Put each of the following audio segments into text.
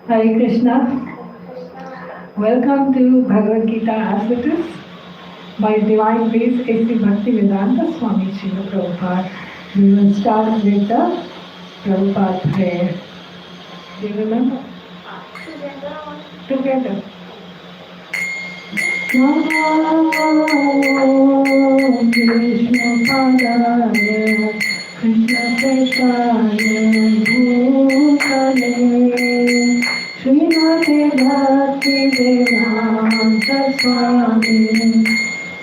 Hare Krishna. Welcome to Bhagavad Gita as it is. By divine grace, A.C. Bhaktivedanta Swami Srila Prabhupada. We will start with the Prabhupada prayer. Do you remember? Together. Namo Krishna Padaya Krishna Preshaya Bhutale Srimate Bhakti Vedanta Swami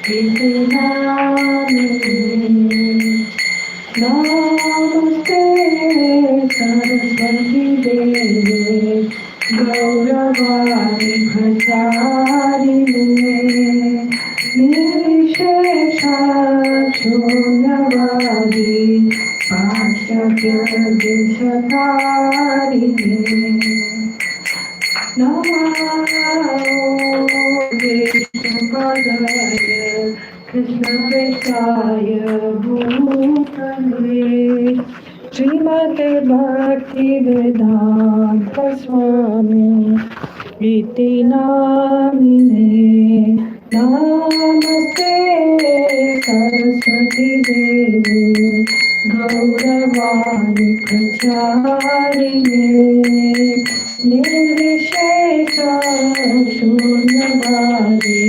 Iti Namine Namaste Saraswati Devi Gauravani Pracharine Nirvishesha Shunyavadi Paschatya Deshatarine Namo Vishnupadaya Krishna Preshaya Bhutale Srimate Bhakti Vedanta Swami Iti Namine Namaste Saraswati Devi Gauravani Pracharine Nirvishesha Shunyavadi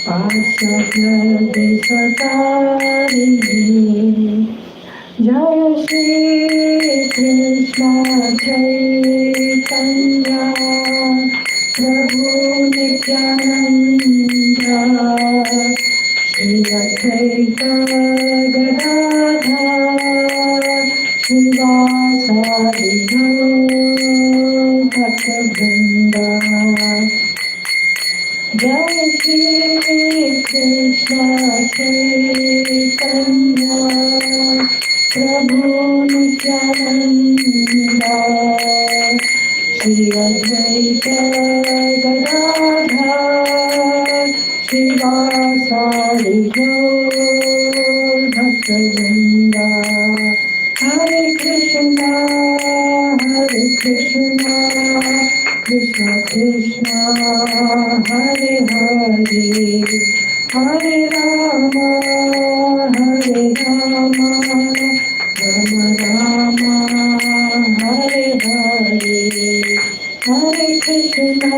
Paschatya Deshatarine Jaya Shri Krishna Chaitanya Prabhu Nityananda Shri Advaita Gadadhar Srivasadi Gaur Bhakta-vrinda Jai Shri Krishna Chaitanya Prabhu Nityananda Shri Advaita Gadadhar Srivasadi Gaur Bhakta-vrinda Hare Krishna Krishna Krishna Hare Hare Hare Rama Rama Rama Hare Hare Hare Krishna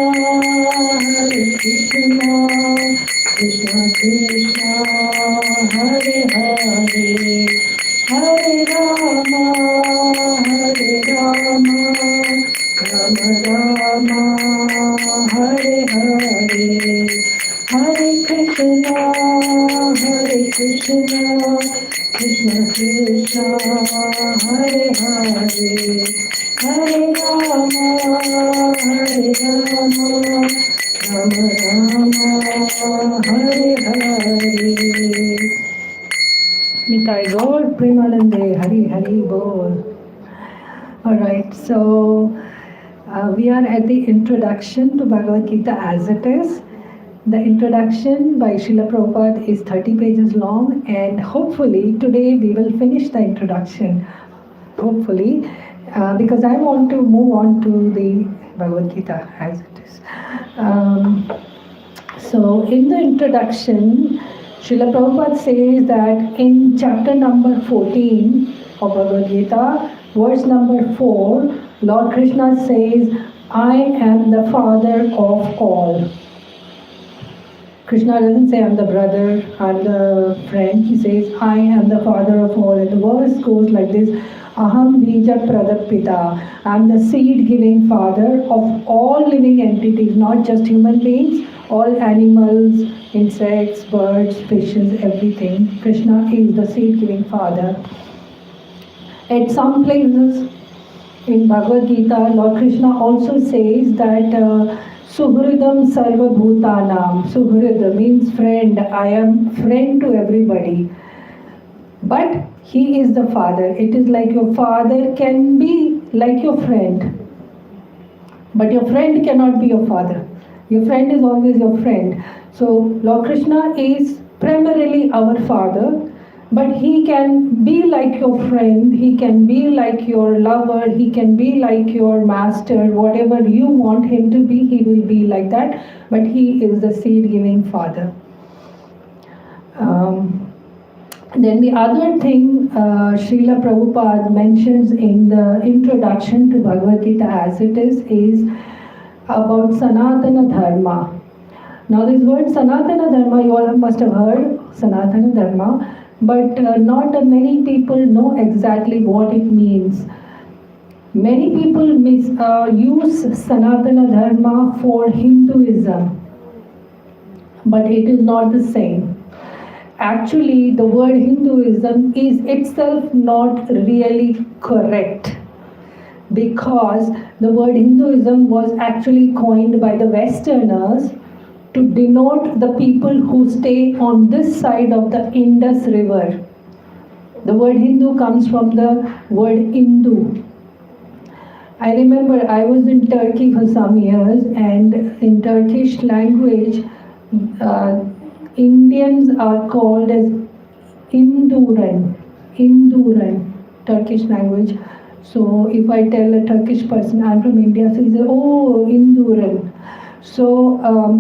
Krishna Krishna Hare Hare Hare Rama Rama Rama Hare Hare Hare Krishna Krishna Krishna Hare Hare Hare Rama Rama Rama Hare Hare Nitai Gaur Premanande Hari Hari Bol. Alright, so we are at the introduction to Bhagavad Gita as it is. The introduction by Srila Prabhupada is 30 pages long, and hopefully today we will finish the introduction. Hopefully, because I want to move on to the Bhagavad Gita as it is. So in the introduction, Srila Prabhupada says that in chapter number 14 of Bhagavad Gita, verse number 4, Lord Krishna says, I am the father of all. Krishna doesn't say I'm the brother, I'm the friend. He says, I am the father of all. And the verse goes like this, Aham bija pradapita. I'm the seed-giving father of all living entities, not just human beings, all animals, insects, birds, fishes, everything. Krishna is the seed-giving father. At some places in Bhagavad Gita, Lord Krishna also says that Suhridam Sarva Bhutanam. Suhrida means friend. I am friend to everybody. But he is the father. It is like your father can be like your friend. But your friend cannot be your father. Your friend is always your friend. So Lord Krishna is primarily our father. But he can be like your friend, he can be like your lover, he can be like your master, whatever you want him to be, he will be like that. But he is the seed giving father. Then the other thing Srila Prabhupada mentions in the introduction to Bhagavad Gita as it is about Sanatana Dharma. Now this word Sanatana Dharma, you all must have heard, Sanatana Dharma, but not many people know exactly what it means. Many people use Sanatana Dharma for Hinduism, but it is not the same. Actually, the word Hinduism is itself not really correct, because the word Hinduism was actually coined by the Westerners to denote the people who stay on this side of the Indus River. The word Hindu comes from the word Hindu. I remember I was in Turkey for some years, and in Turkish language, Indians are called as Induran, Turkish language. So if I tell a Turkish person I'm from India, so he says, oh, Induran. So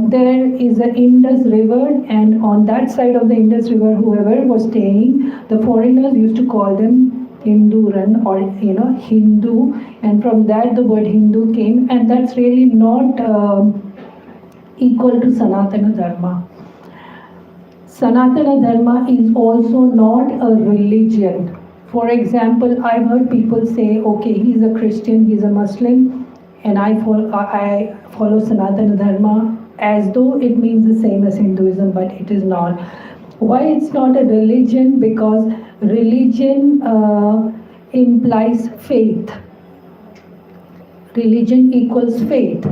there is an Indus River, and on that side of the Indus River, whoever was staying, the foreigners used to call them Induran, or Hindu, and from that the word Hindu came, and that's really not equal to Sanatana Dharma. Sanatana Dharma is also not a religion. For example, I've heard people say, okay, he's a Christian, he's a Muslim, and I follow Sanatana Dharma as though it means the same as Hinduism, but it is not. Why it's not a religion? Because religion implies faith. Religion equals faith.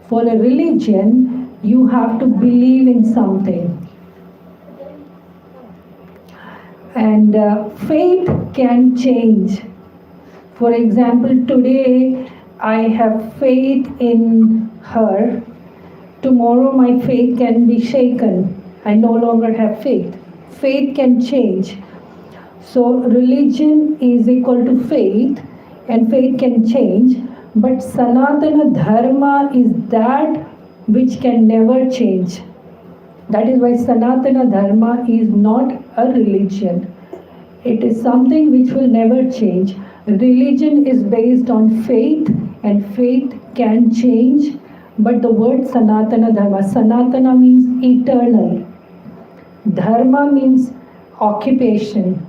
For a religion, you have to believe in something. And faith can change. For example, today I have faith in her. Tomorrow my faith can be shaken. I no longer have faith. Faith can change. So religion is equal to faith, and faith can change. But Sanatana Dharma is that which can never change. That is why Sanatana Dharma is not a religion. It is something which will never change. Religion is based on faith, and faith can change. But the word Sanatana Dharma, Sanatana means eternal. Dharma means occupation.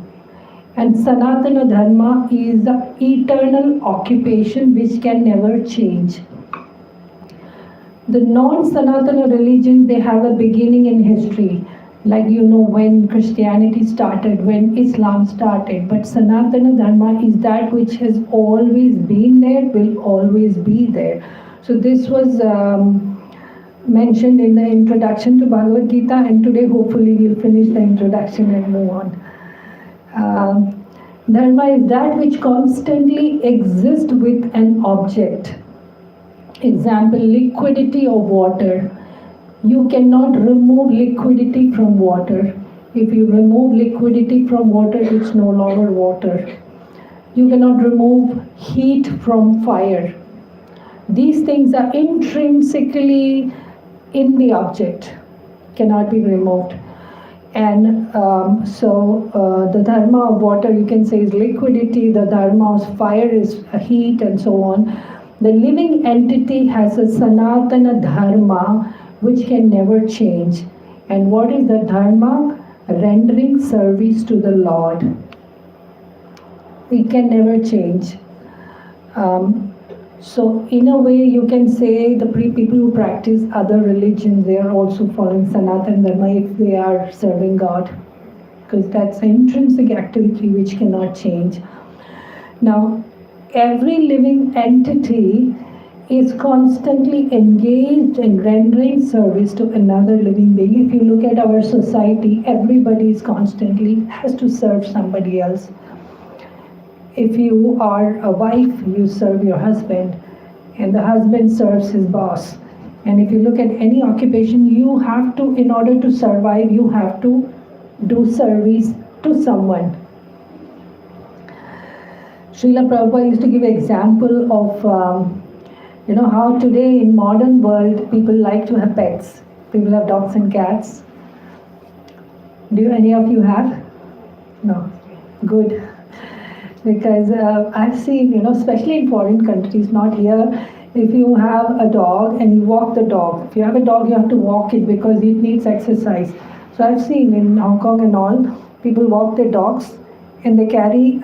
And Sanatana Dharma is the eternal occupation which can never change. The non-Sanatana religions, they have a beginning in history. Like when Christianity started, when Islam started. But Sanatana Dharma is that which has always been there, will always be there. So this was mentioned in the introduction to Bhagavad Gita, and today hopefully we'll finish the introduction and move on. Dharma is that which constantly exists with an object. Example, liquidity of water. You cannot remove liquidity from water. If you remove liquidity from water, it's no longer water. You cannot remove heat from fire. These things are intrinsically in the object, cannot be removed. And the dharma of water, you can say, is liquidity. The dharma of fire is heat, and so on. The living entity has a Sanatana Dharma which can never change. And what is the Dharma? Rendering service to the Lord. It can never change. So in a way you can say the people who practice other religions, they are also following Sanatana Dharma if they are serving God. Because that's an intrinsic activity which cannot change. Now, every living entity is constantly engaged in rendering service to another living being. If you look at our society, everybody is constantly has to serve somebody else. If you are a wife, you serve your husband, and the husband serves his boss. And if you look at any occupation, you have to, in order to survive, you have to do service to someone. Srila Prabhupada used to give example of how today in modern world people like to have pets. People have dogs and cats. Do any of you have? No. Good. Because I've seen, especially in foreign countries, not here, if you have a dog and you walk the dog, if you have a dog, you have to walk it because it needs exercise. So I've seen in Hong Kong and all, people walk their dogs and they carry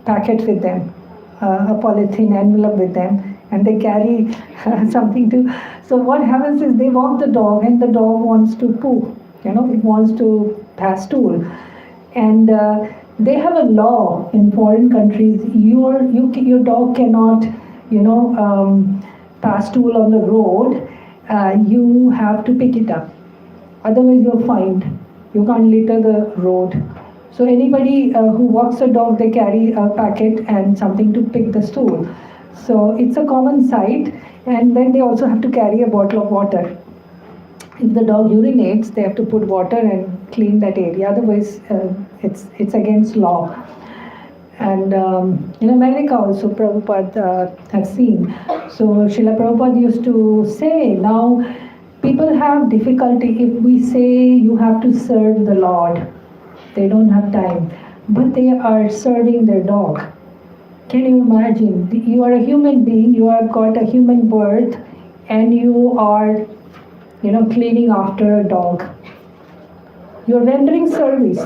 packet with them, a polythene envelope with them, and they carry something to. So what happens is they walk the dog, and the dog wants to poo. It wants to pass stool, and they have a law in foreign countries. Your dog cannot, pass stool on the road. You have to pick it up. Otherwise, you're fined. You can't litter the road. So anybody who walks a dog, they carry a packet and something to pick the stool. So it's a common sight, and then they also have to carry a bottle of water. If the dog urinates, they have to put water and clean that area. Otherwise, it's against law. And in America also, Prabhupada has seen. So Srila Prabhupada used to say, now people have difficulty if we say you have to serve the Lord. They don't have time, but they are serving their dog. Can you imagine? You are a human being, you have got a human birth, and you are, cleaning after a dog. You're rendering service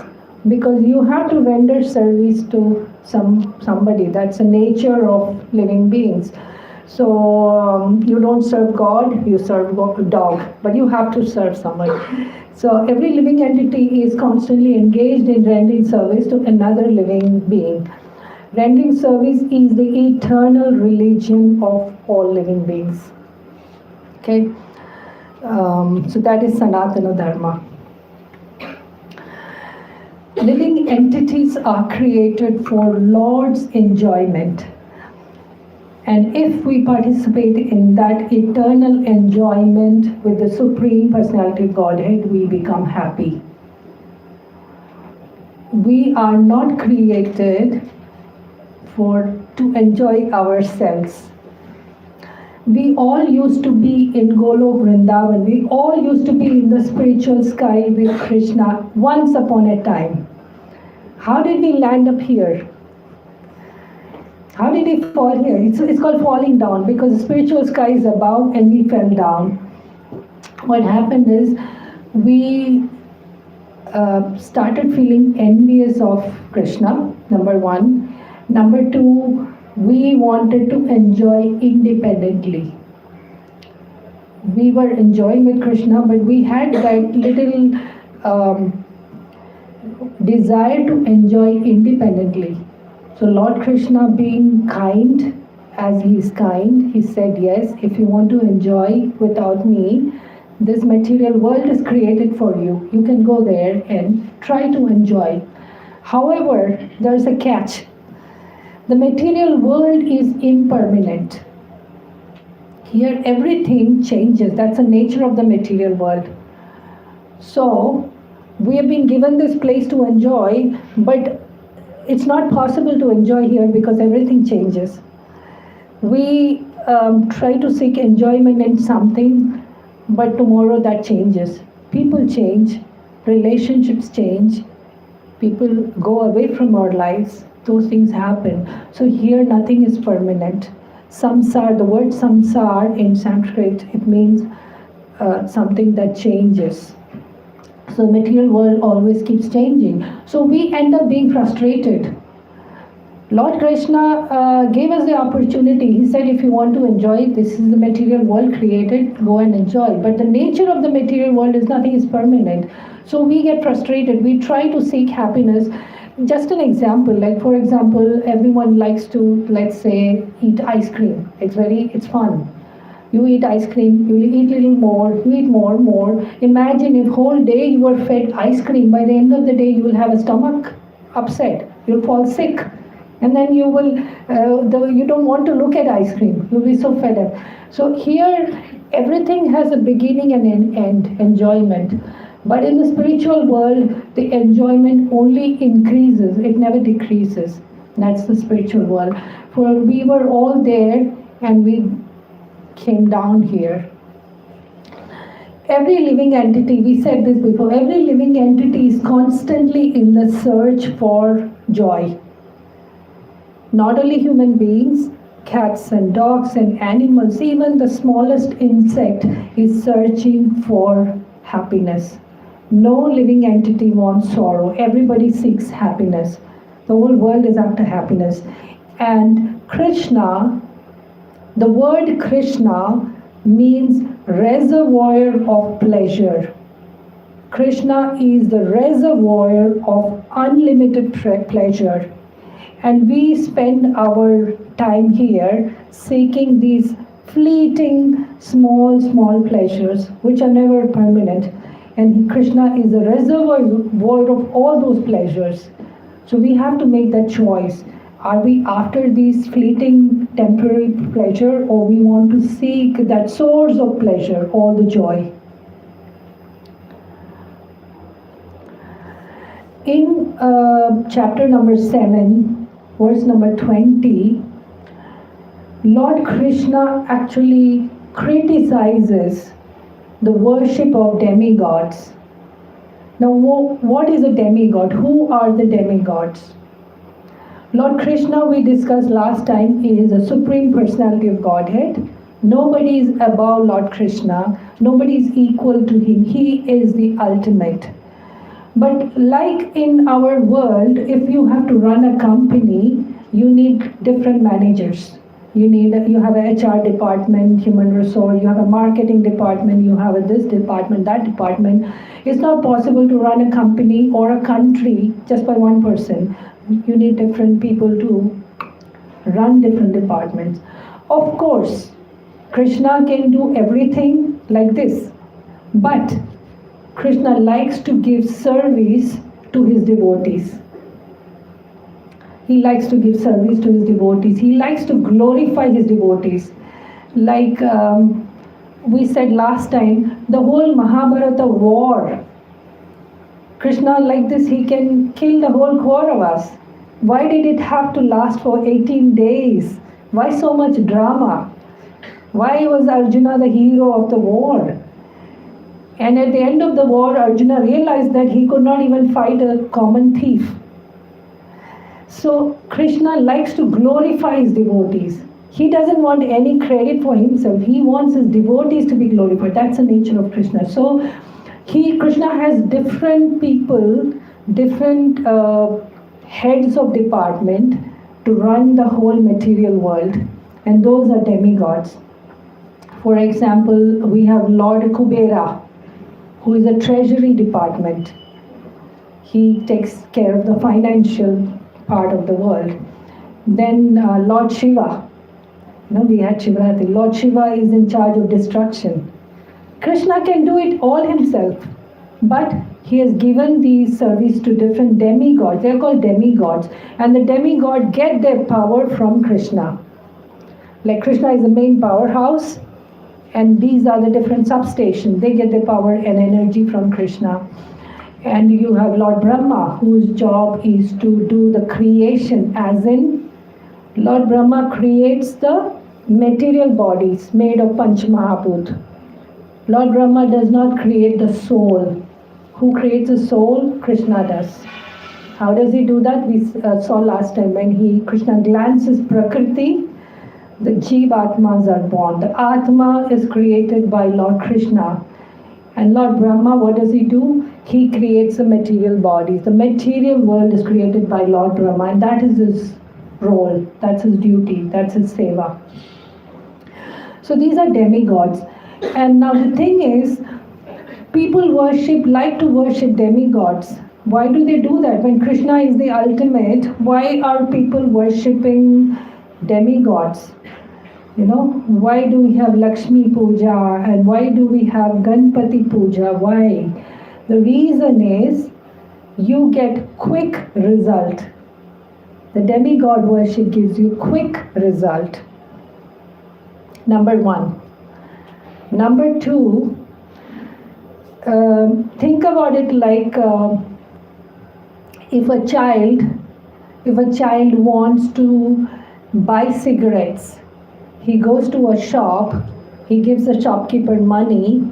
because you have to render service to somebody. That's the nature of living beings. So you don't serve God, you serve a dog, but you have to serve somebody. So every living entity is constantly engaged in rendering service to another living being. Rendering service is the eternal religion of all living beings. Okay, so that is Sanatana Dharma. Living entities are created for Lord's enjoyment. And if we participate in that eternal enjoyment with the Supreme Personality of Godhead, we become happy. We are not created to enjoy ourselves. We all used to be in Golok Vrindavan. We all used to be in the spiritual sky with Krishna once upon a time. How did we land up here? How did we fall here? It's called falling down because the spiritual sky is above and we fell down. What happened is we started feeling envious of Krishna, number one. Number two, we wanted to enjoy independently. We were enjoying with Krishna, but we had that little desire to enjoy independently. So Lord Krishna, being kind, as he is kind, he said, yes, if you want to enjoy without me, this material world is created for you. You can go there and try to enjoy. However, there is a catch. The material world is impermanent. Here everything changes. That's the nature of the material world. So we have been given this place to enjoy, but it's not possible to enjoy here because everything changes. We try to seek enjoyment in something, but tomorrow that changes. People change, relationships change, people go away from our lives. Those things happen. So here nothing is permanent. Samsar, the word samsar in Sanskrit, it means something that changes. So the material world always keeps changing. So we end up being frustrated. Lord Krishna gave us the opportunity. He said, if you want to enjoy, this is the material world created, go and enjoy. But the nature of the material world is nothing is permanent. So we get frustrated. We try to seek happiness. Just an example, like for example, everyone likes to, let's say, eat ice cream. It's fun. You eat ice cream, you eat little more, you eat more. Imagine if whole day you were fed ice cream, by the end of the day you will have a stomach upset, you'll fall sick. And then you don't want to look at ice cream, you'll be so fed up. So here, everything has a beginning and an end, enjoyment. But in the spiritual world, the enjoyment only increases, it never decreases. That's the spiritual world. For we were all there and we came down here. Every living entity, we said this before, every living entity is constantly in the search for joy. Not only human beings, cats and dogs and animals, even the smallest insect is searching for happiness. No living entity wants sorrow. Everybody seeks happiness. The whole world is after happiness. And Krishna, the word Krishna means reservoir of pleasure. Krishna is the reservoir of unlimited pleasure. And we spend our time here seeking these fleeting, small pleasures which are never permanent. And Krishna is the reservoir of all those pleasures. So we have to make that choice. Are we after these fleeting, temporary pleasure, or we want to seek that source of pleasure, all the joy? In chapter number 7, verse number 20, Lord Krishna actually criticizes the worship of demigods. Now, what is a demigod? Who are the demigods? Lord Krishna, we discussed last time, is a supreme personality of Godhead. Nobody is above Lord Krishna. Nobody is equal to him. He is the ultimate. But like in our world, if you have to run a company, you need different managers. You have a HR department, human resource, you have a marketing department, you have this department, that department. It's not possible to run a company or a country just by one person. You need different people to run different departments. Of course, Krishna can do everything like this, but Krishna likes to give service to his devotees. He likes to give service to his devotees. He likes to glorify his devotees. Like we said last time, the whole Mahabharata war, Krishna, like this, he can kill the whole Kauravas. Why did it have to last for 18 days? Why so much drama? Why was Arjuna the hero of the war? And at the end of the war, Arjuna realized that he could not even fight a common thief. So Krishna likes to glorify his devotees. He doesn't want any credit for himself. He wants his devotees to be glorified. That's the nature of Krishna. So Krishna has different people, different heads of department to run the whole material world. And those are demigods. For example, we have Lord Kubera, who is a treasury department. He takes care of the financial part of the world. Then Lord Shiva, we had Shivaratri. Lord Shiva is in charge of destruction. Krishna can do it all himself, but he has given these service to different demigods. They are called demigods, and the demigod get their power from Krishna. Like Krishna is the main powerhouse, and these are the different substations. They get their power and energy from Krishna. And you have Lord Brahma, whose job is to do the creation, as in Lord Brahma creates the material bodies made of Panch Mahabhut. Lord Brahma does not create the soul. Who creates the soul? Krishna does. How does he do that? We saw last time when Krishna glances Prakriti, the Jivatmas are born. The Atma is created by Lord Krishna. And Lord Brahma, what does he do? He creates the material bodies. The material world is created by Lord Brahma, and that is his role, that's his duty, that's his seva. So these are demigods. And now the thing is, people like to worship demigods. Why do they do that? When Krishna is the ultimate, why are people worshipping demigods? Why do we have Lakshmi Puja and why do we have Ganpati Puja? Why? The reason is you get quick result. The demigod worship gives you quick result. Number one. Number two, Think about it like if a child wants to buy cigarettes, he goes to a shop, he gives the shopkeeper money,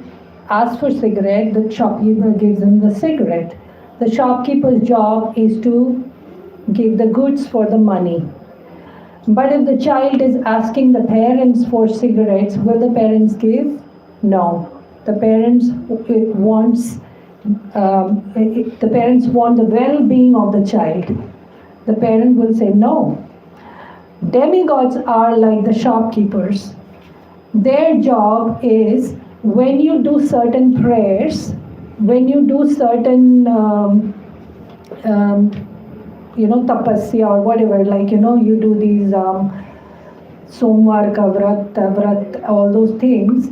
asks for cigarette, the shopkeeper gives him the cigarette. The shopkeeper's job is to give the goods for the money. But if the child is asking the parents for cigarettes, will the parents give? No. The parents want the well-being of the child. The parent will say no. Demigods are like the shopkeepers. Their job is when you do certain prayers, when you do certain tapasya or whatever, like you do these somvar ka vrat, all those things.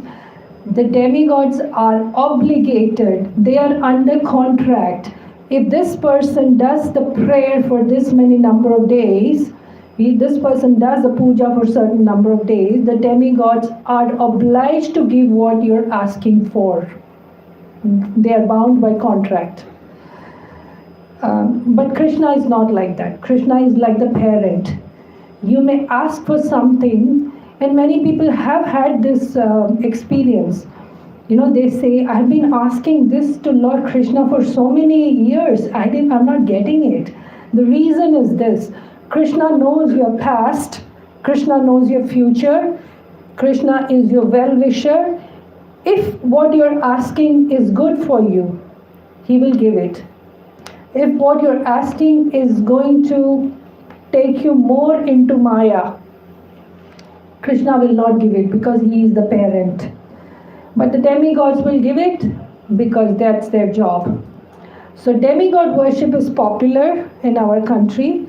The demigods are obligated, they are under contract. If this person does the prayer for this many number of days, this person does the puja for certain number of days, the demigods are obliged to give what you're asking for. They are bound by contract. But Krishna is not like that. Krishna is like the parent. You may ask for something, and many people have had this experience. They say, I've been asking this to Lord Krishna for so many years. I'm not getting it. The reason is this. Krishna knows your past. Krishna knows your future. Krishna is your well-wisher. If what you're asking is good for you, He will give it. If what you're asking is going to take you more into Maya, Krishna will not give it because He is the parent. But the demigods will give it because that's their job. So demigod worship is popular in our country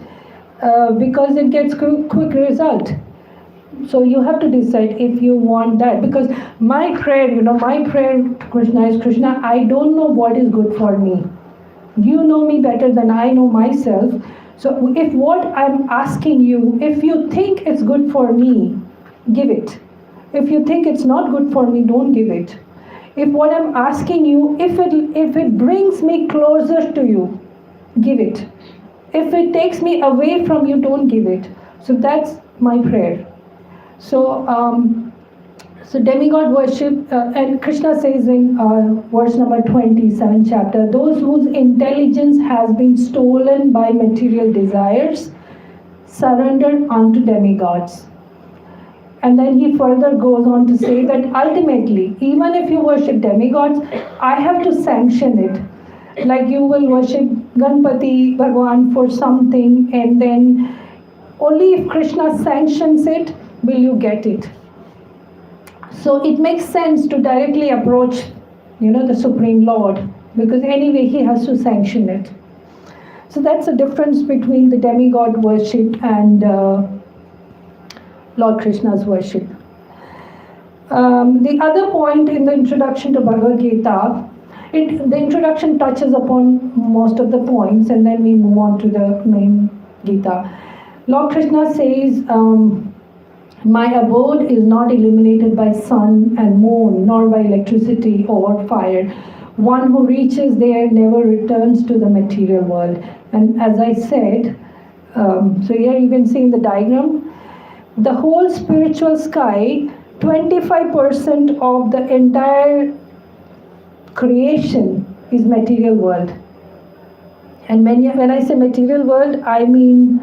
because it gets quick result. So you have to decide if you want that, because my prayer to Krishna is, Krishna, I don't know what is good for me. You know me better than I know myself. So if what I'm asking you, if you think it's good for me, give it. If you think it's not good for me, don't give it. If what I'm asking you, if it brings me closer to you, give it. If it takes me away from you, don't give it. So that's my prayer. So demigod worship, and Krishna says in verse number 27 chapter, those whose intelligence has been stolen by material desires, surrendered unto demigods. And then he further goes on to say that ultimately, even if you worship demigods, I have to sanction it. Like you will worship Ganpati Bhagwan for something, and then only if Krishna sanctions it, will you get it. So it makes sense to directly approach, the Supreme Lord, because anyway He has to sanction it. So that's the difference between the demigod worship and Lord Krishna's worship. The other point in the introduction to Bhagavad Gita, the introduction touches upon most of the points, and then we move on to the main Gita. Lord Krishna says, my abode is not illuminated by sun and moon, nor by electricity or fire. One who reaches there never returns to the material world. And as I said, so here you can see in the diagram, the whole spiritual sky, 25% of the entire creation is material world. And when I say material world, I mean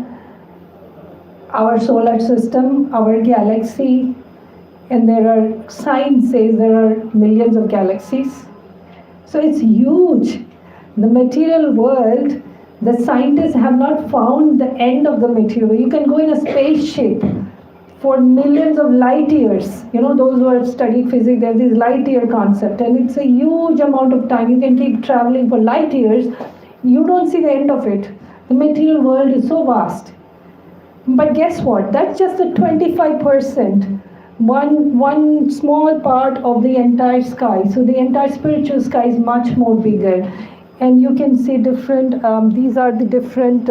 our solar system, our galaxy, and science says there are millions of galaxies. So it's huge. The material world, the scientists have not found the end of the material. You can go in a spaceship for millions of light years. Those who have studied physics, there's this light year concept, and it's a huge amount of time. You can keep traveling for light years. You don't see the end of it. The material world is so vast. But guess what? That's just the 25%. One small part of the entire sky. So the entire spiritual sky is much more bigger. And you can see different, these are the different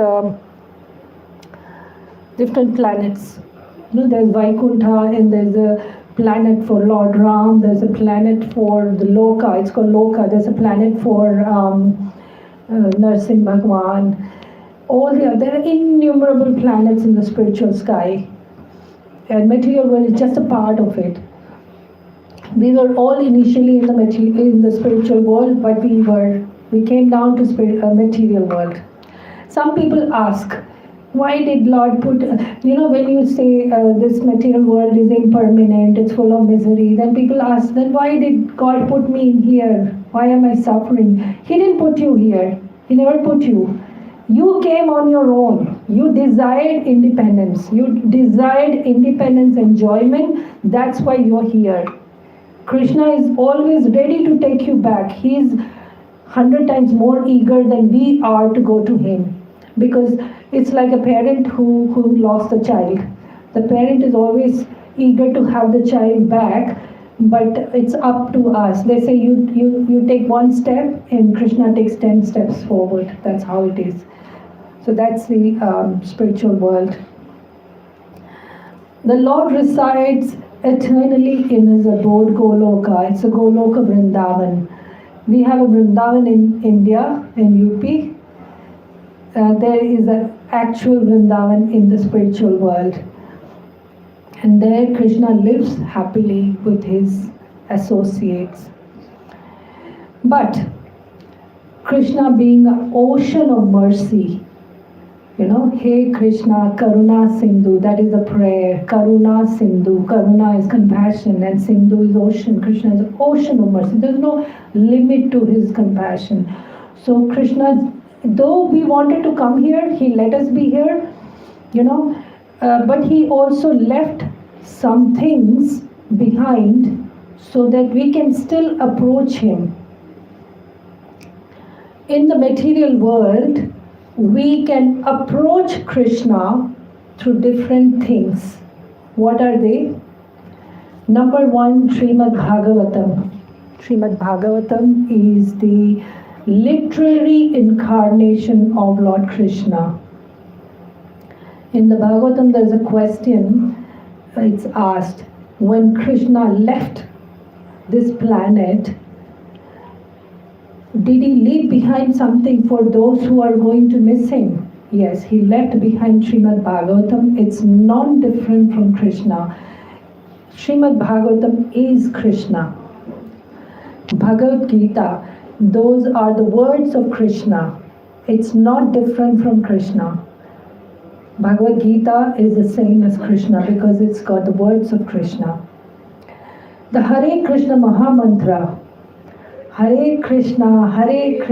planets. There's Vaikuntha, and there's planet for Lord Ram, there's a planet for the Loka, it's called Loka, there's a planet for Narsimha Bhagwan. There are innumerable planets in the spiritual sky, and material world is just a part of it. We were all initially in the spiritual world, but we came down to material world. Some people ask, why did Lord put, when you say this material world is impermanent, it's full of misery, then people ask, then why did God put me in here? Why am I suffering? He didn't put you here. He never put you. You came on your own. You desired independence. You desired independence, enjoyment. That's why you're here. Krishna is always ready to take you back. He is 100 times more eager than we are to go to him. Because it's like a parent who lost a child. The parent is always eager to have the child back, but it's up to us. They say you take one step and Krishna takes 10 steps forward. That's how it is. So that's the spiritual world. The Lord resides eternally in his abode Goloka. It's a Goloka Vrindavan. We have a Vrindavan in India, in UP. There is an actual Vrindavan in the spiritual world. And there Krishna lives happily with his associates. But Krishna being an ocean of mercy, Hey Krishna, Karuna Sindhu, that is a prayer. Karuna Sindhu, Karuna is compassion and Sindhu is ocean. Krishna is an ocean of mercy. There's no limit to his compassion. So Krishna, though we wanted to come here, he let us be here, but he also left some things behind so that we can still approach him. In the material world, we can approach Krishna through different things. What are they? Number one, Srimad Bhagavatam. Srimad Bhagavatam is the literary incarnation of Lord Krishna. In the Bhagavatam, there's a question, it's asked, when Krishna left this planet, did he leave behind something for those who are going to miss him? Yes, he left behind Srimad Bhagavatam. It's non-different from Krishna. Srimad Bhagavatam is Krishna. Bhagavad Gita, those are the words of Krishna. It's not different from Krishna. Bhagavad Gita is the same as Krishna because it's got the words of Krishna. The Hare Krishna Mahamantra, Hare Krishna,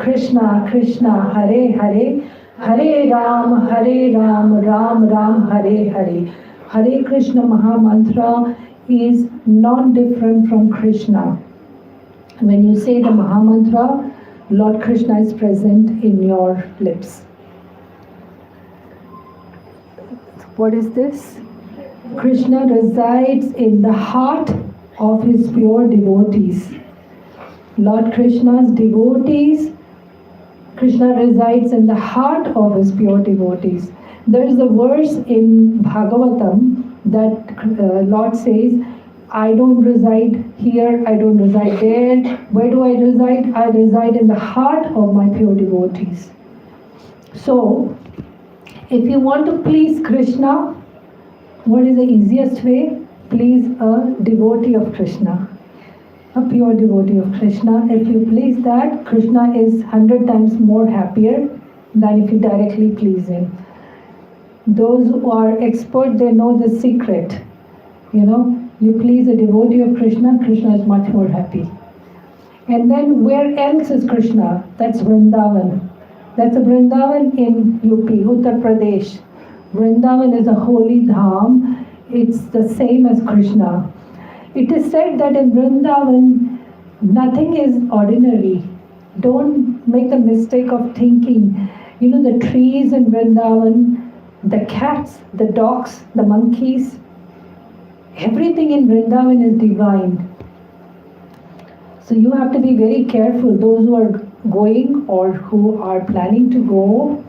Krishna Krishna, Hare Hare, Hare Ram, Ram Ram, Hare Hare. Hare Krishna Mahamantra is non-different from Krishna. When you say the Mahamantra, Lord Krishna is present in your lips. What is this? Krishna resides in the heart of his pure devotees. Lord Krishna's devotees, Krishna resides in the heart of his pure devotees. There is a verse in Bhagavatam that Lord says, I don't reside here, I don't reside there. Where do I reside? I reside in the heart of my pure devotees. So, if you want to please Krishna, what is the easiest way? Please a devotee of Krishna. A pure devotee of Krishna. If you please that, Krishna is 100 times more happier than if you directly please him. Those who are expert, they know the secret. You please a devotee of Krishna, Krishna is much more happy. And then where else is Krishna? That's Vrindavan. That's a Vrindavan in UP, Uttar Pradesh. Vrindavan is a holy dham. It's the same as Krishna. It is said that in Vrindavan, nothing is ordinary. Don't make the mistake of thinking, the trees in Vrindavan, the cats, the dogs, the monkeys, everything in Vrindavan is divine. So you have to be very careful. Those who are going or who are planning to go,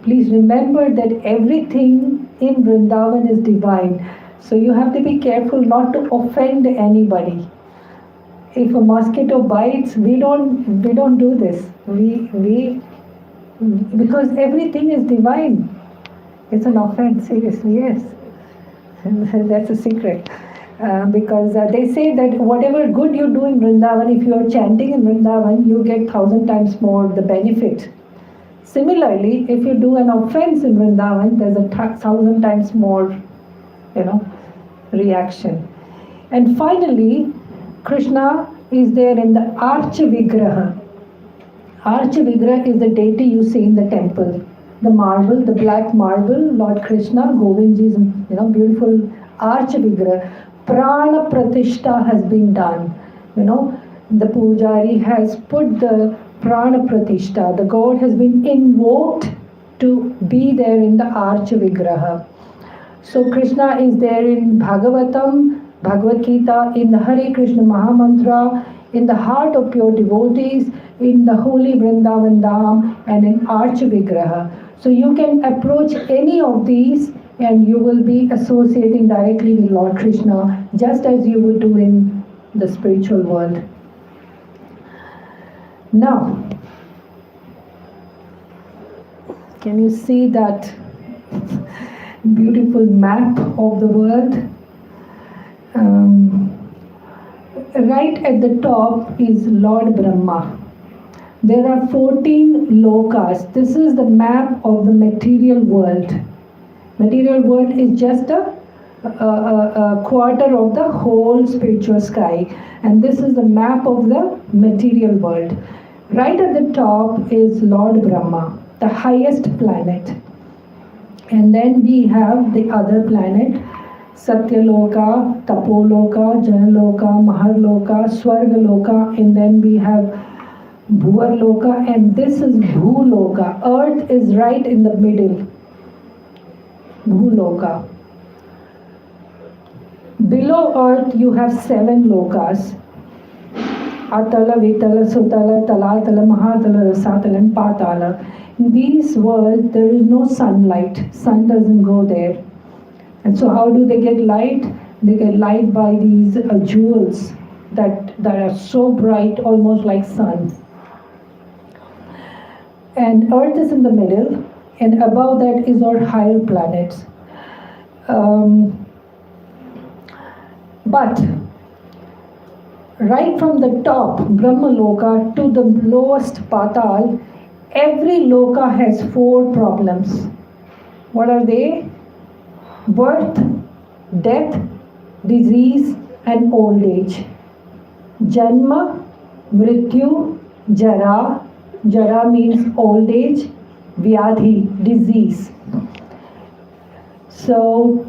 please remember that everything in Vrindavan is divine. So you have to be careful not to offend anybody. If a mosquito bites, we don't do this. We because everything is divine. It's an offense, seriously, yes. That's a secret. Because they say that whatever good you do in Vrindavan, if you are chanting in Vrindavan, you get 1,000 times more the benefit. Similarly, if you do an offense in Vrindavan, there's 1,000 times more, reaction. And finally, Krishna is there in the Archa Vigraha. Archa Vigraha is the deity you see in the temple. The marble, the black marble, Lord Krishna, Govindji's, beautiful Archa Vigraha. Prana Pratishta has been done. The Pujari has put the Prana Pratishta. The god has been invoked to be there in the Archa Vigraha. So Krishna is there in Bhagavatam, Bhagavad Gita, in the Hare Krishna Mahamantra, in the heart of pure devotees, in the holy Vrindavan Dham, and in Archa Vigraha. So you can approach any of these and you will be associating directly with Lord Krishna, just as you would do in the spiritual world. Now, can you see that beautiful map of the world? Right at the top is Lord Brahma. There are 14 lokas. This is the map of the material world. Material world is just a quarter of the whole spiritual sky. And this is the map of the material world. Right at the top is Lord Brahma, the highest planet. And then we have the other planet, Satyaloka, Tapoloka, Janaloka, Maharloka, Swargaloka, and then we have Bhuvarloka, and this is Bhuloka. Earth is right in the middle. Bhuloka. Below earth you have 7 lokas. Atala, Vitala, Sutala, Talatala, Mahatala, Rasatala, and Patala. In these worlds there is no sunlight. Sun doesn't go there. And so how do they get light? They get light by these jewels that are so bright, almost like sun. And Earth is in the middle, and above that is our higher planets. But right from the top, Brahmaloka, to the lowest Patal, every loka has 4 problems. What are they? Birth, death, disease, and old age. Janma, Mrityu, Jara. Jara means old age. Vyadhi, disease. So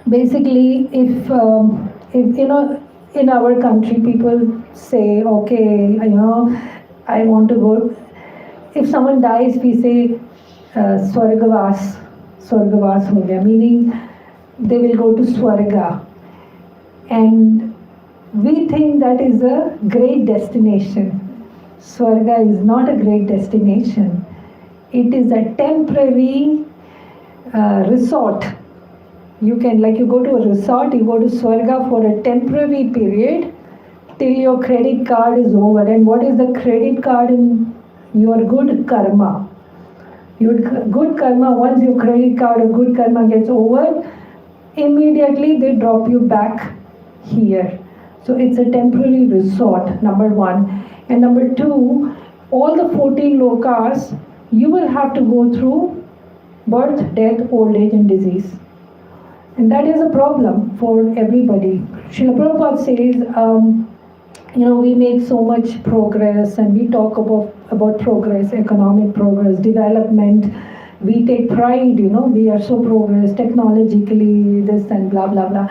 basically, if in our country people say, okay, I want to go. If someone dies, we say Swargavas ho gaya, meaning they will go to Swarga. And we think that is a great destination. Swarga is not a great destination. It is a temporary resort. You go to a resort, you go to Swarga for a temporary period till your credit card is over. And what is the credit card in your good karma? Your good karma, once your credit card or good karma gets over, immediately they drop you back here. So it's a temporary resort, number 1. And number 2, all the 14 lokas, you will have to go through birth, death, old age, and disease. And that is a problem for everybody. Srila Prabhupada says, we make so much progress, and we talk about progress, economic progress, development. We take pride, we are so progressed technologically, this and blah, blah, blah.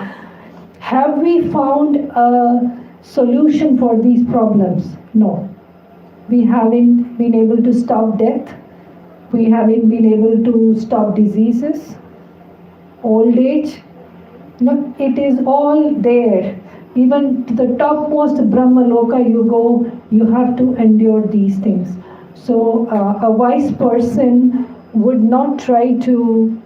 Have we found a solution for these problems? No. We haven't been able to stop death. We haven't been able to stop diseases, old age. No, it is all there. Even to the topmost Brahmaloka you go, you have to endure these things. So a wise person would not try to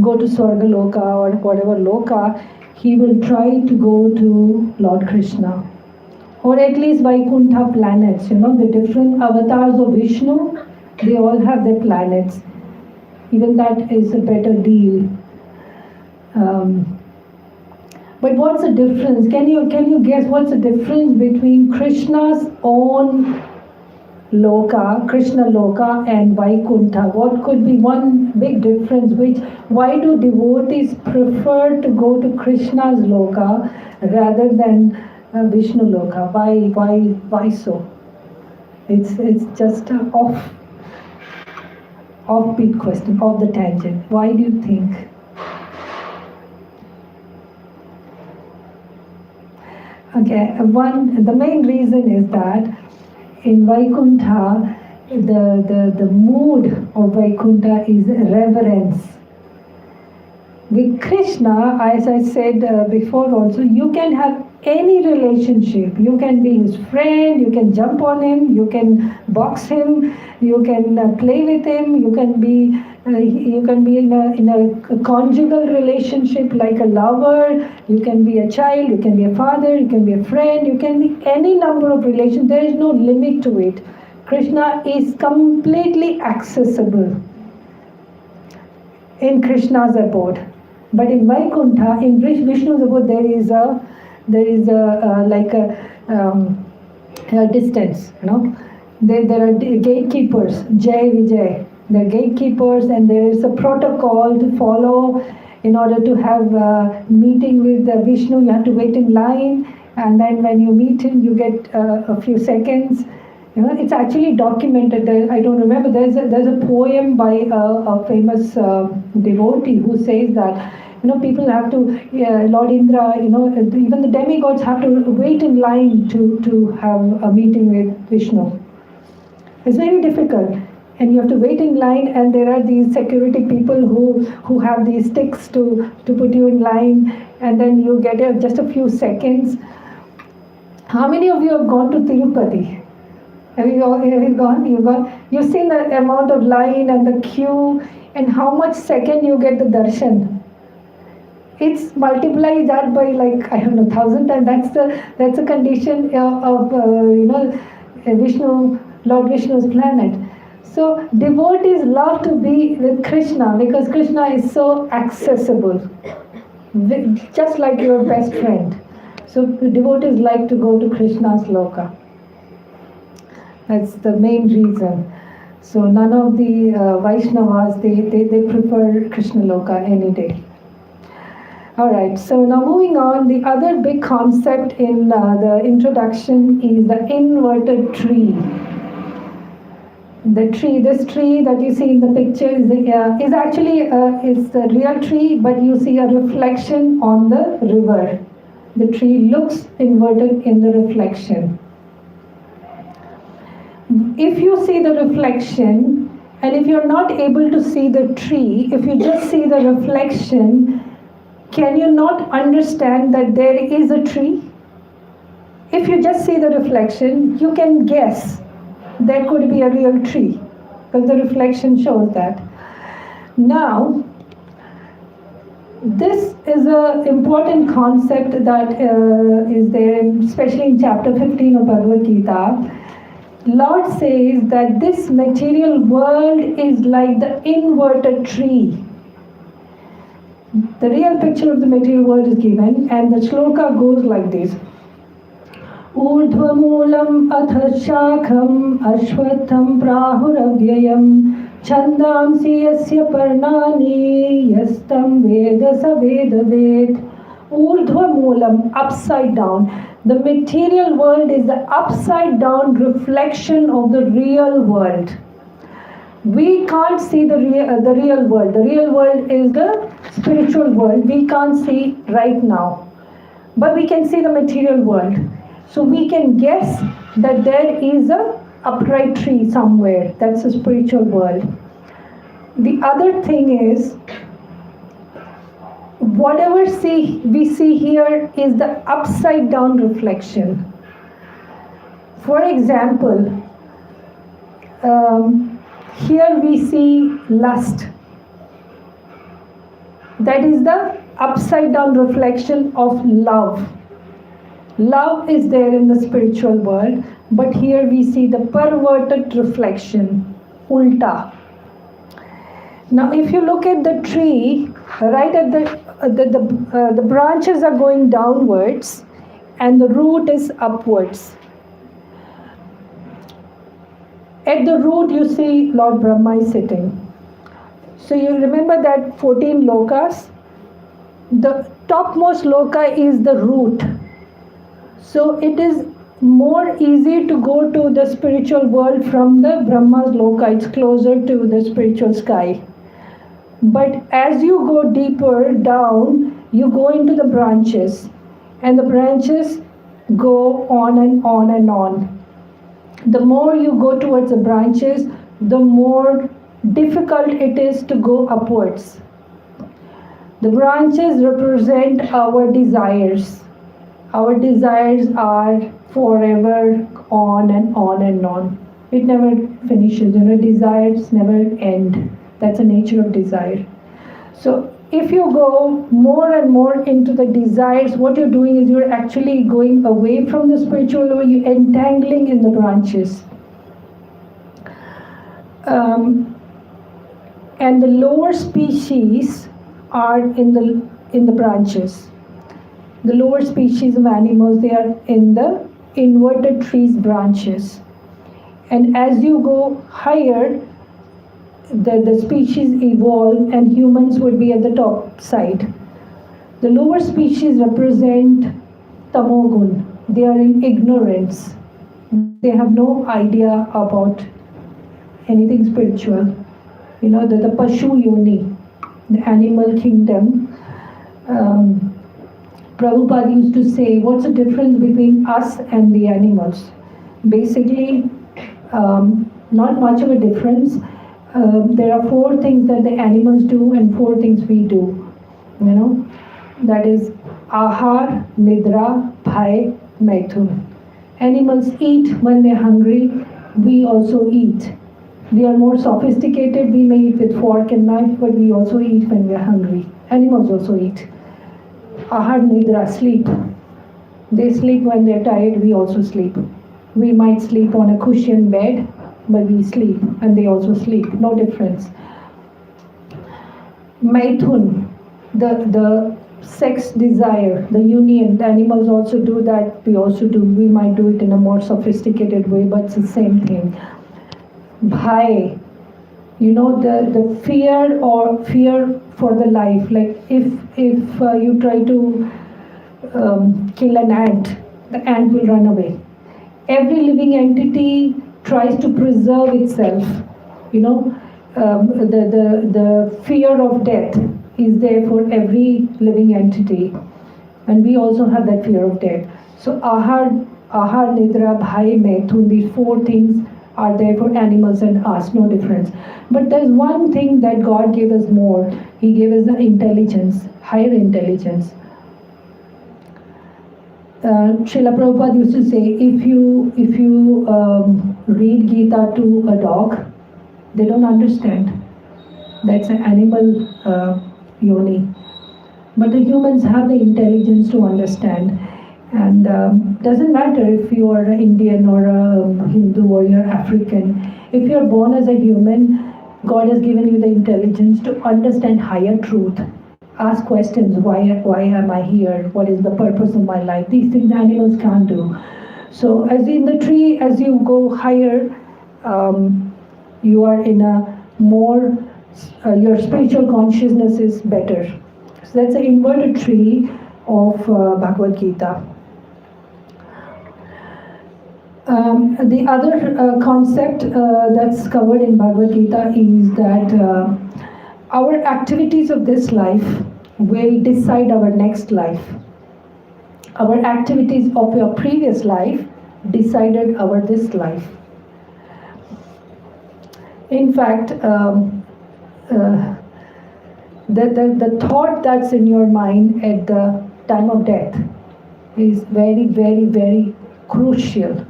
go to Swargaloka or whatever Loka, he will try to go to Lord Krishna. Or at least Vaikuntha planets, the different avatars of Vishnu, they all have their planets. Even that is a better deal. But what's the difference? Can you guess what's the difference between Krishna's own Loka, Krishna Loka, and Vaikuntha? What could be one big difference? Why do devotees prefer to go to Krishna's Loka rather than Vishnu Loka? Why so? It's just an offbeat question, off the tangent. Why do you think? Okay, the main reason is that in Vaikuntha, the mood of Vaikuntha is reverence. With Krishna, as I said before also, you can have any relationship. You can be his friend, you can jump on him, you can box him, you can play with him, you can be in a conjugal relationship like a lover, you can be a child, you can be a father, you can be a friend, you can be any number of relations. There is no limit to it. Krishna is completely accessible in Krishna's abode. But in Vaikuntha, in Vishnu's abode, there is a distance. There are gatekeepers, Jai Vijay. There are gatekeepers, and there is a protocol to follow. In order to have a meeting with Vishnu, you have to wait in line, and then when you meet him, you get a few seconds. It's actually documented. I don't remember. There's a poem by a famous devotee who says that people have to, Lord Indra, even the demigods have to wait in line to have a meeting with Vishnu. It's very difficult, and you have to wait in line, and there are these security people who have these sticks to put you in line, and then you get just a few seconds. How many of you have gone to Tirupati? Have you gone? You've seen the amount of line and the queue, and how much second you get the darshan. It's multiply that by 1,000 times. That's a condition of Vishnu, Lord Vishnu's planet. So devotees love to be with Krishna because Krishna is so accessible, just like your best friend. So devotees like to go to Krishna's Loka. That's the main reason. So none of the Vaishnavas, they prefer Krishna Loka any day. Alright, so now moving on, the other big concept in the introduction is the inverted tree. This tree that you see in the picture is actually is the real tree, but you see a reflection on the river. The tree looks inverted in the reflection. If you see the reflection, and if you're not able to see the tree, if you just see the reflection, can you not understand that there is a tree? If you just see the reflection, you can guess there could be a real tree because the reflection shows that. Now, this is an important concept that is there, especially in chapter 15 of Bhagavad Gita. Lord says that this material world is like the inverted tree. The real picture of the material world is given, and the shloka goes like this. Urdhvamulam atha shakham ashwatham prahuravyayam chandamsi yasya parnani yastam veda sa veda ved. Urdhvamulam, upside down. The material world is the upside down reflection of the real world. We can't see the real world. The real world is the spiritual world. We can't see right now. But we can see the material world. So we can guess that there is a upright tree somewhere. That's a spiritual world. The other thing is, whatever we see here is the upside down reflection. For example, here we see lust. That is the upside down reflection of love. Love is there in the spiritual world, but here we see the perverted reflection, ulta. Now, if you look at the tree, right at the branches are going downwards, and the root is upwards. At the root, you see Lord Brahma is sitting. So you remember that 14 lokas? The topmost loka is the root. So it is more easy to go to the spiritual world from the Brahma's loka. It's closer to the spiritual sky. But as you go deeper down, you go into the branches. And the branches go on and on and on. The more you go towards the branches, the more difficult it is to go upwards. The branches represent our desires. Our desires are forever on and on and on. It never finishes. Desires never end. That's the nature of desire. So if you go more and more into the desires, what you're doing is you're actually going away from the spiritual level, you're entangling in the branches. And the lower species are in the branches. The lower species of animals, they are in the inverted trees branches. And as you go higher, the species evolve and humans would be at the top side. The lower species represent tamogun. They are in ignorance. They have no idea about anything spiritual. The Pashu Yoni, the animal kingdom. Prabhupada used to say, what's the difference between us and the animals? Basically, not much of a difference. There are 4 things that the animals do and 4 things we do. That is ahar, nidra, bhai, maithun. Animals eat when they're hungry. We also eat. We are more sophisticated. We may eat with fork and knife, but we also eat when we're hungry. Animals also eat. Ahar, nidra, sleep. They sleep when they're tired. We also sleep. We might sleep on a cushioned bed, but we sleep, and they also sleep. No difference. Maithun, the sex desire, the union. The animals also do that. We also do. We might do it in a more sophisticated way, but it's the same thing. Bhai, the fear for the life. Like if you try to kill an ant, the ant will run away. Every living entity tries to preserve itself. The fear of death is there for every living entity, and we also have that fear of death. So ahar, nidra, bhai, maithun, these 4 things are there for animals and us, no difference. But there's one thing that God gave us more. He gave us the intelligence, higher intelligence. Srila Prabhupada used to say, if you read Gita to a dog, they don't understand. That's an animal yoni. But the humans have the intelligence to understand. And doesn't matter if you are an Indian or a Hindu or you're African. If you're born as a human, God has given you the intelligence to understand higher truth. Ask questions, why am I here? What is the purpose of my life? These things animals can't do. So as in the tree, as you go higher, you are in a more, your spiritual consciousness is better. So that's an inverted tree of Bhagavad Gita. The other concept that's covered in Bhagavad Gita is that our activities of this life will decide our next life. Our activities of your previous life decided our this life. In fact, the thought that's in your mind at the time of death is very, very, very crucial.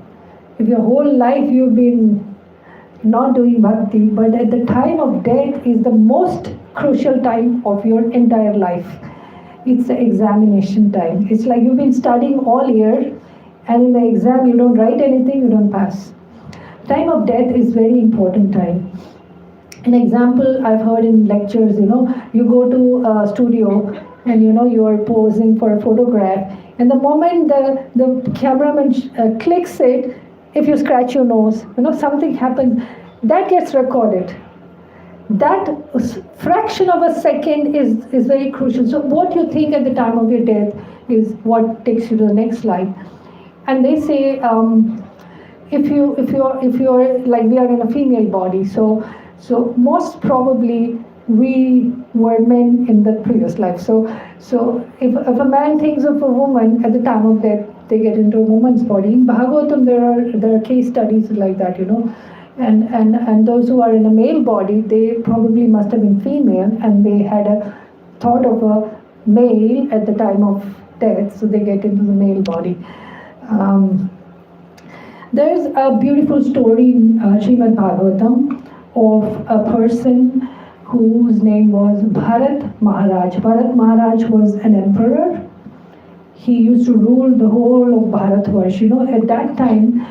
If your whole life you've been not doing bhakti, but at the time of death is the most crucial time of your entire life. It's the examination time. It's like you've been studying all year, and in the exam you don't write anything, you don't pass. Time of death is very important time. An example I've heard in lectures, you go to a studio and you are posing for a photograph, and the moment the cameraman clicks it, if you scratch your nose, something happens, that gets recorded. That fraction of a second is very crucial. So what you think at the time of your death is what takes you to the next slide. And they say, if you're like, we are in a female body, so most probably we were men in the previous life. So if a man thinks of a woman at the time of death, they get into a woman's body. In Bhagavatam, there are case studies like that, and those who are in a male body, they probably must have been female, and they had a thought of a male at the time of death, so they get into the male body. There's a beautiful story in Srimad Bhagavatam of a person whose name was Bharat Maharaj. Bharat Maharaj was an emperor. He used to rule the whole of Bharatvarsh. At that time,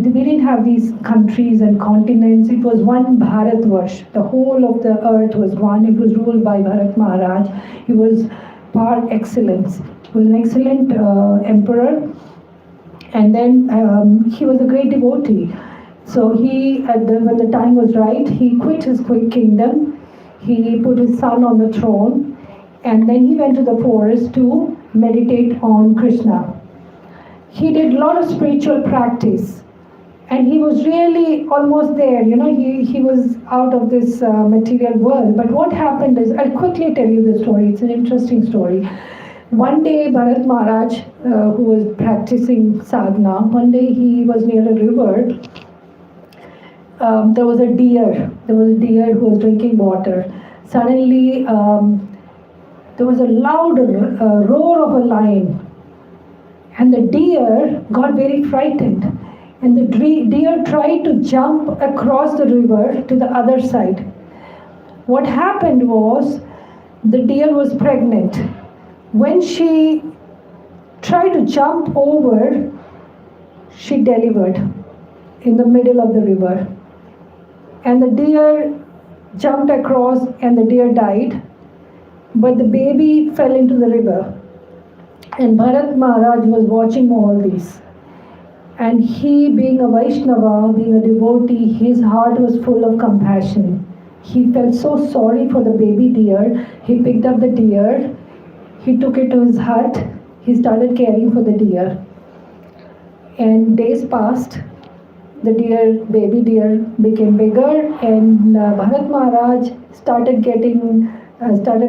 we didn't have these countries and continents. It was one Bharatvarsh. The whole of the earth was one. It was ruled by Bharat Maharaj. He was par excellence. He was an excellent emperor. And then he was a great devotee. So when the time was right, he quit his quick kingdom. He put his son on the throne, and then he went to the forest to meditate on Krishna. He did a lot of spiritual practice, and he was really almost there. He was out of this material world. But what happened is, I'll quickly tell you the story. It's an interesting story. One day, Bharat Maharaj, who was practicing sadhana, one day he was near a river. There was a deer. There was a deer who was drinking water. Suddenly, there was a loud roar of a lion. And the deer got very frightened. And the deer tried to jump across the river to the other side. What happened was, the deer was pregnant. When she tried to jump over, she delivered in the middle of the river. And the deer jumped across, and the deer died. But the baby fell into the river. And Bharat Maharaj was watching all this. And he, being a Vaishnava, being a devotee, his heart was full of compassion. He felt so sorry for the baby deer. He picked up the deer. He took it to his hut. He started caring for the deer. And days passed. The baby deer became bigger, and Bharat Maharaj started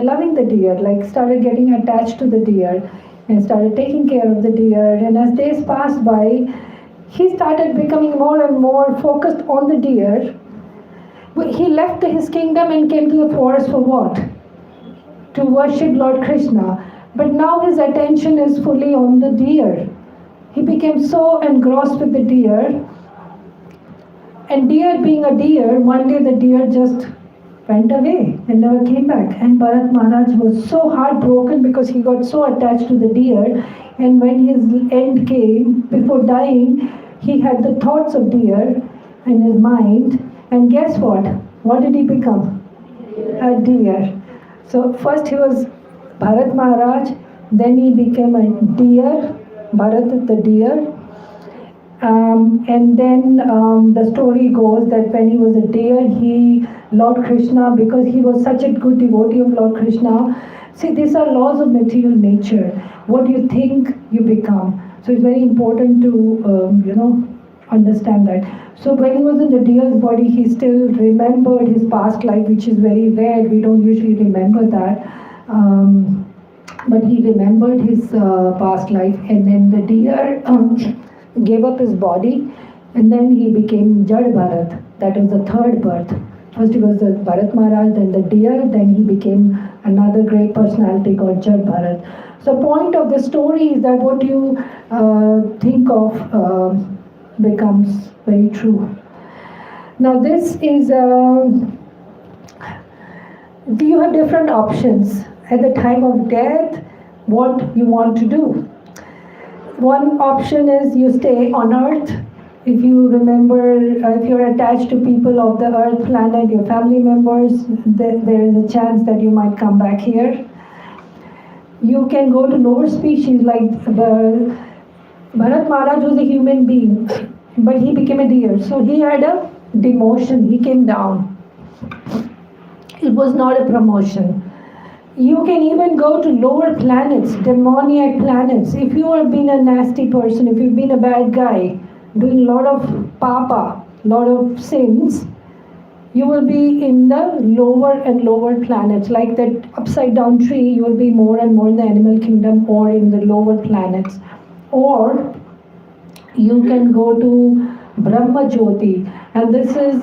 loving the deer, started getting attached to the deer, and started taking care of the deer. And as days passed by, he started becoming more and more focused on the deer. He left his kingdom and came to the forest for what? To worship Lord Krishna. But now his attention is fully on the deer. He became so engrossed with the deer. And deer being a deer, one day the deer just went away and never came back. And Bharat Maharaj was so heartbroken because he got so attached to the deer. And when his end came, before dying, he had the thoughts of deer in his mind. And guess what? What did he become? A deer. So first he was Bharat Maharaj, then he became a deer, Bharat the deer. And then the story goes that when he was a deer, Lord Krishna, because he was such a good devotee of Lord Krishna, see, these are laws of material nature. What you think, you become. So it's very important to, understand that. So when he was in the deer's body, he still remembered his past life, which is very rare. We don't usually remember that. But he remembered his past life, and then the deer gave up his body, and then he became Jad Bharat. That was the third birth. First he was the Bharat Maharaj, then the deer, then he became another great personality called Jad Bharat. So point of the story is that what you think of becomes very true. Now this is you have different options at the time of death, what you want to do. One option is you stay on earth. If you remember, if you're attached to people of the earth planet, your family members, there is a chance that you might come back here. You can go to lower species like the Bharat Maharaj was a human being, but he became a deer. So he had a demotion, he came down. It was not a promotion. You can even go to lower planets, demoniac planets. If you have been a nasty person, if you've been a bad guy, doing a lot of papa, lot of sins, you will be in the lower and lower planets. Like that upside down tree, you will be more and more in the animal kingdom or in the lower planets. Or you can go to Brahma Jyoti, and this is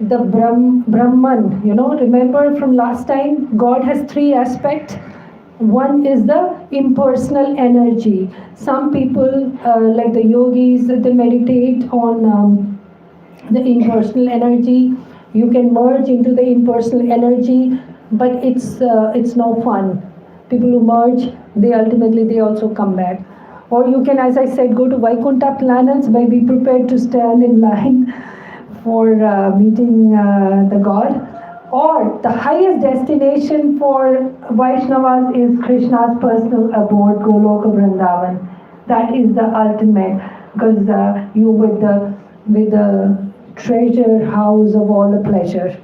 the Brahman. Remember from last time, God has three aspects. One is the impersonal energy. Some people, like the yogis, they meditate on the impersonal energy. You can merge into the impersonal energy, but it's no fun. People who merge, they also come back. Or you can, as I said, go to Vaikuntha planets, but be prepared to stand in line for meeting the God. Or the highest destination for Vaishnavas is Krishna's personal abode, Goloka Vrindavan. That is the ultimate, because you with the treasure house of all the pleasure.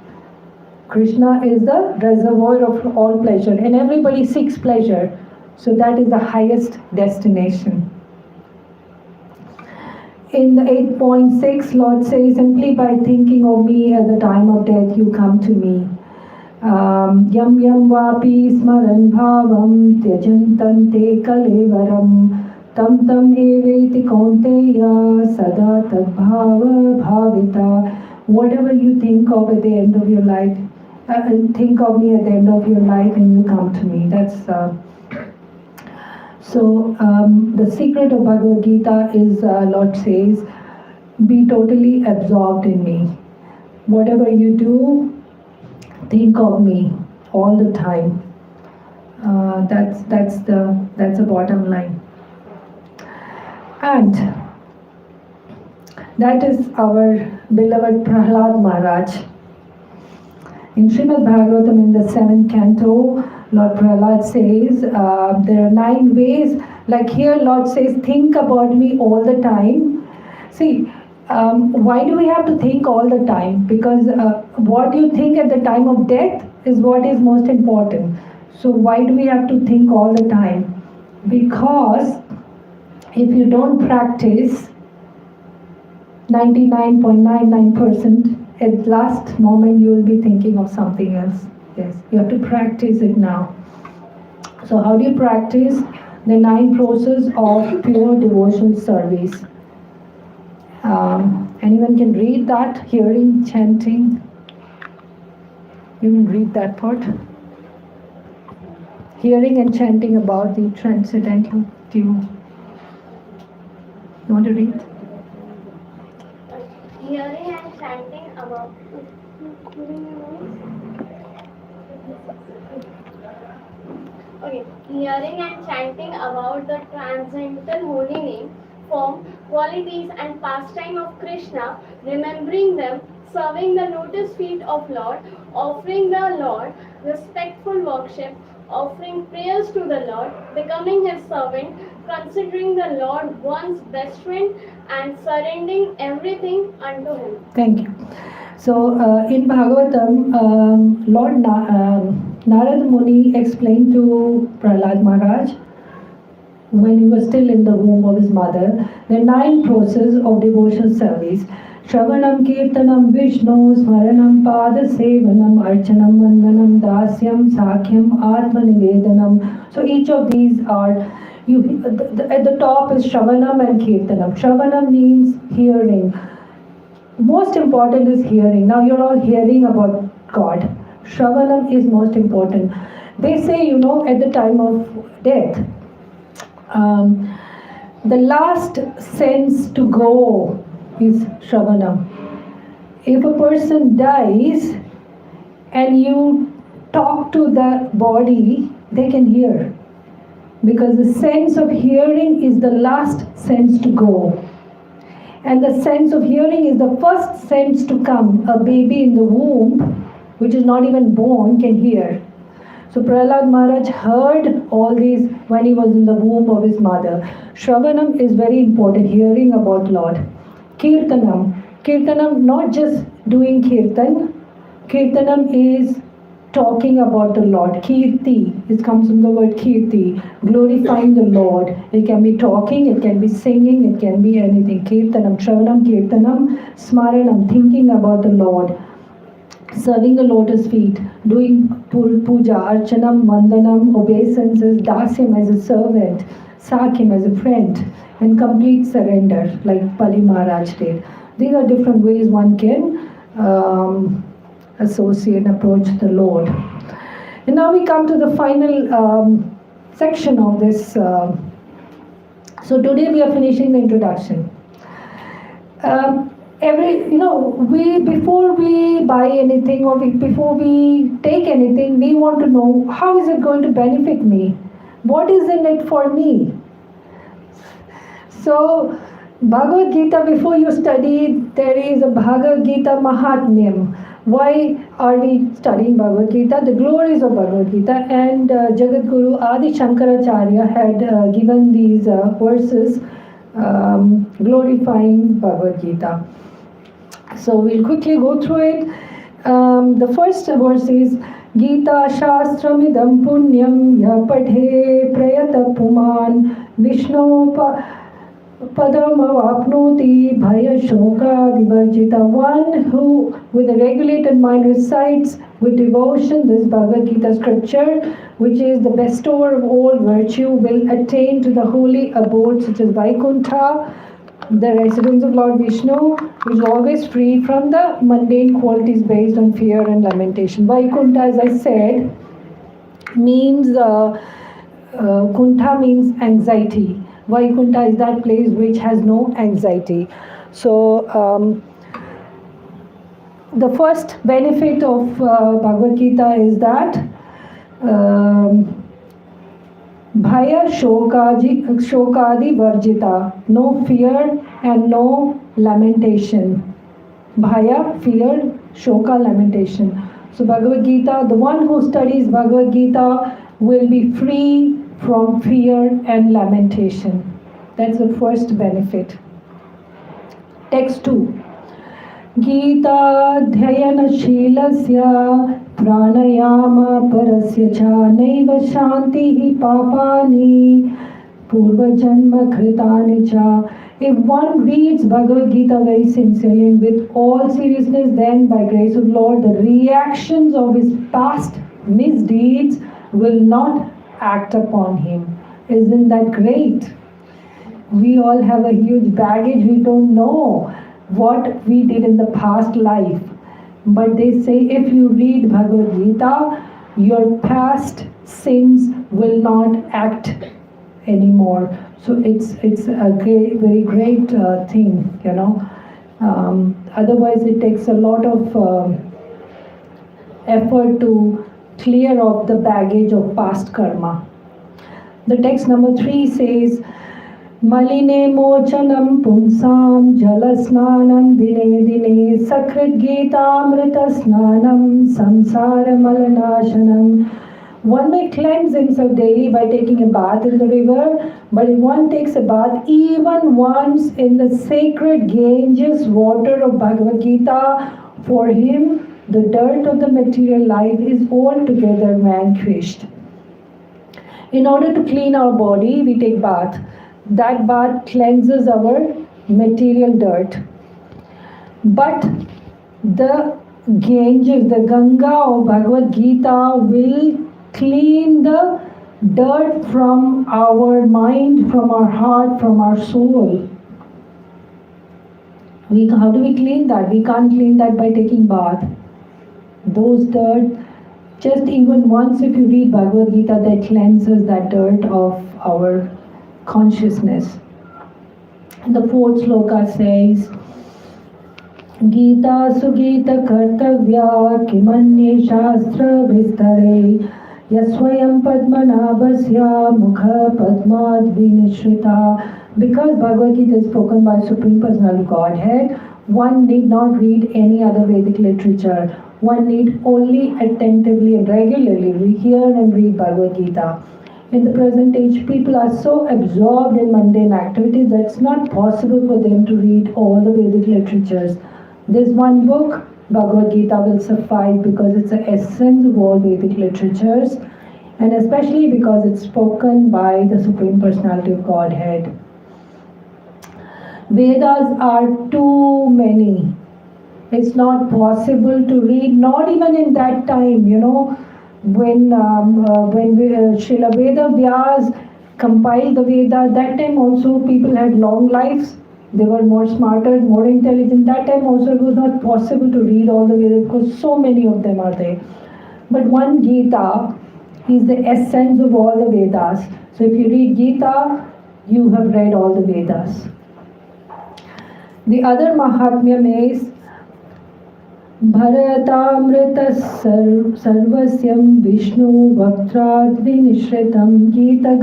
Krishna is the reservoir of all pleasure, and everybody seeks pleasure. So that is the highest destination. In the 8.6, Lord says, simply by thinking of me at the time of death, you come to me. Yam yam vapi smaran bhavam tyajantam te kalevaram tam tam eveti kaunteya sada tad bhava bhavita. Whatever you think of at the end of your life, think of me at the end of your life and you come to me. That's So the secret of Bhagavad Gita is, Lord says, be totally absorbed in me. Whatever you do, think of me all the time. That's the bottom line. And that is our beloved Prahlad Maharaj. In Srimad Bhagavatam, in the 7th canto, Lord Prahlad says, there are 9 ways. Like here, Lord says, think about me all the time. See, why do we have to think all the time? Because what you think at the time of death is what is most important. So why do we have to think all the time? Because if you don't practice, 99.99%, at last moment you will be thinking of something else. Yes, you have to practice it now. So how do you practice? The 9 process of pure devotional service. Anyone can read that? Hearing, chanting. You can read that part. Hearing and chanting about the transcendental. Do you want to read? Hearing and chanting about hearing and chanting about the transcendental holy name, form, qualities and pastime of Krishna, remembering them, serving the lotus feet of Lord, offering the Lord respectful worship, offering prayers to the Lord, becoming his servant, considering the Lord one's best friend, and surrendering everything unto him. Thank you. So in Bhagavatam, Lord Narada Muni explained to Prahlad Maharaj, when he was still in the womb of his mother, the 9 processes of devotional service. Shravanam, Kirtanam, Vishnu, Smaranam, Pada Sevanam, Archanam, Vandanam, Dasyam, Sakyam, Atma Nivedanam. So each of these are, at the top is Shravanam and Kirtanam. Shravanam means hearing. Most important is hearing. Now you're all hearing about God. Shravanam is most important. They say, at the time of death, the last sense to go is Shravanam. If a person dies and you talk to the body, they can hear. Because the sense of hearing is the last sense to go. And the sense of hearing is the first sense to come. A baby in the womb, which is not even born, can hear. So Prahlad Maharaj heard all these when he was in the womb of his mother. Shravanam is very important, hearing about Lord. Kirtanam. Kirtanam, not just doing kirtan. Kirtanam is talking about the Lord. Kirti, it comes from the word kirti, glorifying the Lord. It can be talking, it can be singing, it can be anything. Kirtanam, Shravanam, Kirtanam, Smaranam, thinking about the Lord. Serving the lotus feet, doing puja, archanam, vandanam, obeisances, dasyam as a servant, sakyam as a friend, and complete surrender, like Pali Maharaj did. These are different ways one can associate and approach the Lord. And now we come to the final section of this. So today we are finishing the introduction. We before we buy anything or before we take anything, we want to know how is it going to benefit me? What is in it for me? So Bhagavad Gita, before you study, there is a Bhagavad Gita Mahatmyam. Why are we studying Bhagavad Gita? The glories of Bhagavad Gita, and Jagat Guru Adi Shankaracharya had given these verses glorifying Bhagavad Gita. So we'll quickly go through it. The first verse is Gita Shastramidam Punyam Yapathe Prayata Puman Vishnu Padamavapnoti Bhaya Shoka Divarjita. One who with a regulated mind recites with devotion this Bhagavad Gita scripture, which is the bestower of all virtue, will attain to the holy abode such as Vaikuntha, the residence of Lord Vishnu, which is always free from the mundane qualities based on fear and lamentation. Vaikuntha, as I said, means Kuntha means anxiety. Vaikuntha is that place which has no anxiety. So the first benefit of Bhagavad Gita is that Bhaya Shokadi Varjita, no fear and no lamentation. Bhaya, fear, Shoka, lamentation. So Bhagavad Gita, the one who studies Bhagavad Gita will be free from fear and lamentation. That's the first benefit. Text 2. Gita Dhyayana Shilasya Pranayama Parasya Cha Naiva Shanti Papani Purva Janma Kritani Cha. If one reads Bhagavad Gita very sincerely and with all seriousness, then by grace of Lord, the reactions of his past misdeeds will not act upon him. Isn't that great? We all have a huge baggage. We don't know what we did in the past life. But they say if you read Bhagavad Gita, your past sins will not act anymore. So it's a great, very great thing, you know. Otherwise, it takes a lot of effort to clear off the baggage of past karma. The text number 3 says, Maline mochanam punsam jalasnanam dine dine sakrit gita amrita snanam samsara malanashanam. One may cleanse himself daily by taking a bath in the river, but if one takes a bath even once in the sacred Ganges water of Bhagavad Gita, for him the dirt of the material life is altogether vanquished. In order to clean our body, we take bath. That bath cleanses our material dirt. But the Ganges, the Ganga of Bhagavad Gita will clean the dirt from our mind, from our heart, from our soul. How do we clean that? We can't clean that by taking bath. Those dirt, just even once if you read Bhagavad Gita, that cleanses that dirt of our consciousness. And the fourth sloka says, Gita Sugita कर्तव्या किमन्ये शास्त्र विस्तरे यस्वयं पद्मनाभस्य मुख पद्माद् विनिश्रिता. Because Bhagavad Gita is spoken by Supreme Personality Godhead, one need not read any other Vedic literature. One need only attentively and regularly hear and read Bhagavad Gita. In the present age, people are so absorbed in mundane activities that it's not possible for them to read all the Vedic literatures. This one book, Bhagavad Gita, will suffice because it's the essence of all Vedic literatures, and especially because it's spoken by the Supreme Personality of Godhead. Vedas are too many. It's not possible to read, not even in that time, when Srila Veda Vyas compiled the Veda, that time also people had long lives. They were more smarter, more intelligent. That time also it was not possible to read all the Vedas because so many of them are there. But one Gita is the essence of all the Vedas. So if you read Gita, you have read all the Vedas. The other Mahatmyam is Bharatamrita Sarvasyam Vishnu Bhaktrat Vinishritam Gita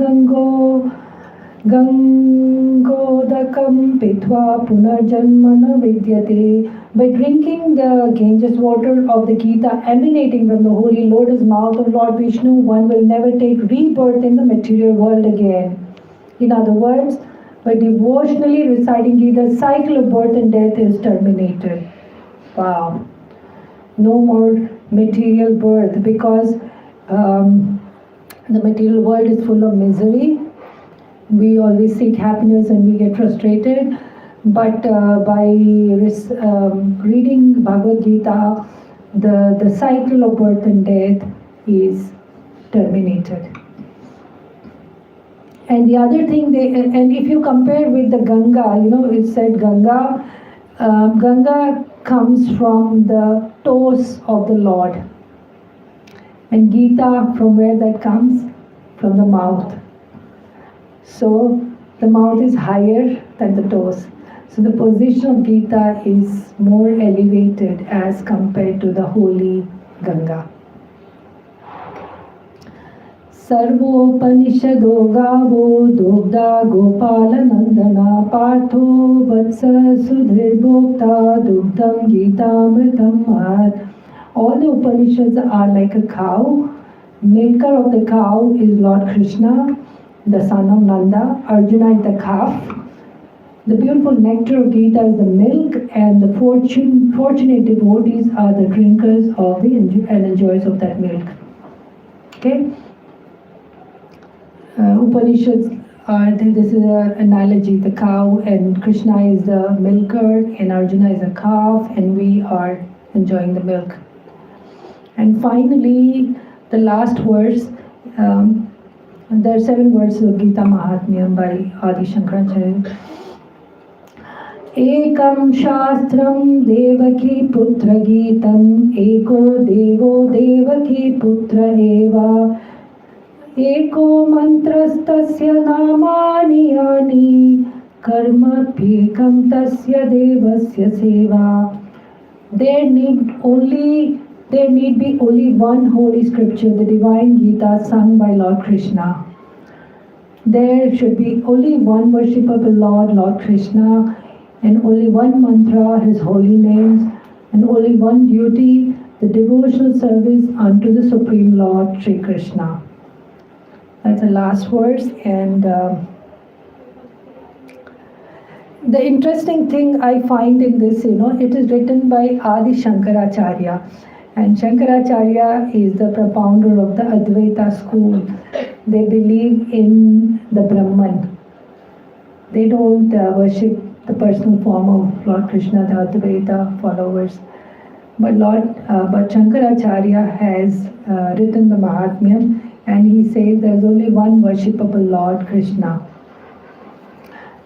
Gangodakam Pitva Punarjanmana Vidyate. By drinking the Ganges water of the Gita emanating from the holy lotus mouth of Lord Vishnu, one will never take rebirth in the material world again. In other words, by devotionally reciting Gita, the cycle of birth and death is terminated. Wow. No more material birth, because the material world is full of misery. We always seek happiness and we get frustrated. But by reading Bhagavad Gita, the cycle of birth and death is terminated. And the other thing, and if you compare with the Ganga, it said Ganga comes from the toes of the Lord. And Gita, from where that comes? From the mouth. So the mouth is higher than the toes. So the position of Gita is more elevated as compared to the holy Ganga. Sarvopanishado gavo dogda gopala nandana partho vatsa sudhir bhokta dugdam gitamritam mahat. All the Upanishads are like a cow. Milker of the cow is Lord Krishna, the son of Nanda. Arjuna is the calf. The beautiful nectar of Gita is the milk, and the fortunate devotees are the drinkers of and enjoyers of that milk. Okay? Upanishads are, this is an analogy, the cow, and Krishna is the milker, and Arjuna is a calf, and we are enjoying the milk. And finally, the last verse, there are 7 verses of Gita Mahatmyam by Adi Shankaracharya. Ekam Shastram Devaki Putra Gitam Eko Devo Devaki Putra Eva Eko Mantrastasya Namani Yani Karma Phekam Tasya Devasya Seva. There need be only one holy scripture, the divine Gita sung by Lord Krishna. There should be only one worshipable Lord, Lord Krishna, and only one mantra, his holy names, and only one duty, the devotional service unto the Supreme Lord, Sri Krishna. That's the last verse. And the interesting thing I find in this, it is written by Adi Shankaracharya. And Shankaracharya is the propounder of the Advaita school. They believe in the Brahman. They don't worship the personal form of Lord Krishna, the Advaita followers. But Shankaracharya has written the Mahatmyam, and he says there is only one worshipable Lord Krishna.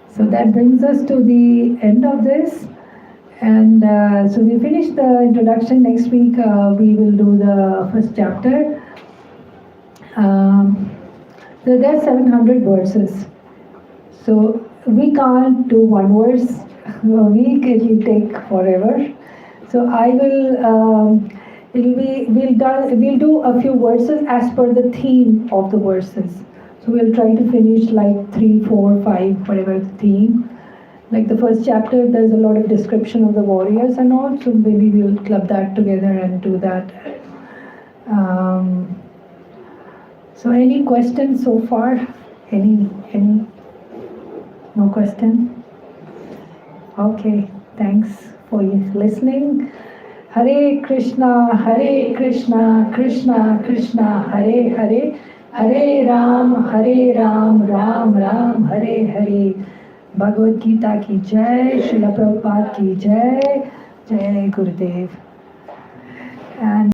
So that brings us to the end of this. And so we finished the introduction. Next week we will do the first chapter. So there are 700 verses. So we can't do one verse a week, it will take forever. So I will. We'll do a few verses as per the theme of the verses. So we'll try to finish like 3, 4, 5, whatever the theme. Like the first chapter, there's a lot of description of the warriors and all. So maybe we'll club that together and do that. So any questions so far? Any? No question? Okay, thanks for listening. Hare Krishna, Krishna Krishna, Hare Hare, Hare Ram, Ram Ram, Hare Hare. Bhagavad Gita ki jai, Srila Prabhupada ki jai, Jai Gurudev. And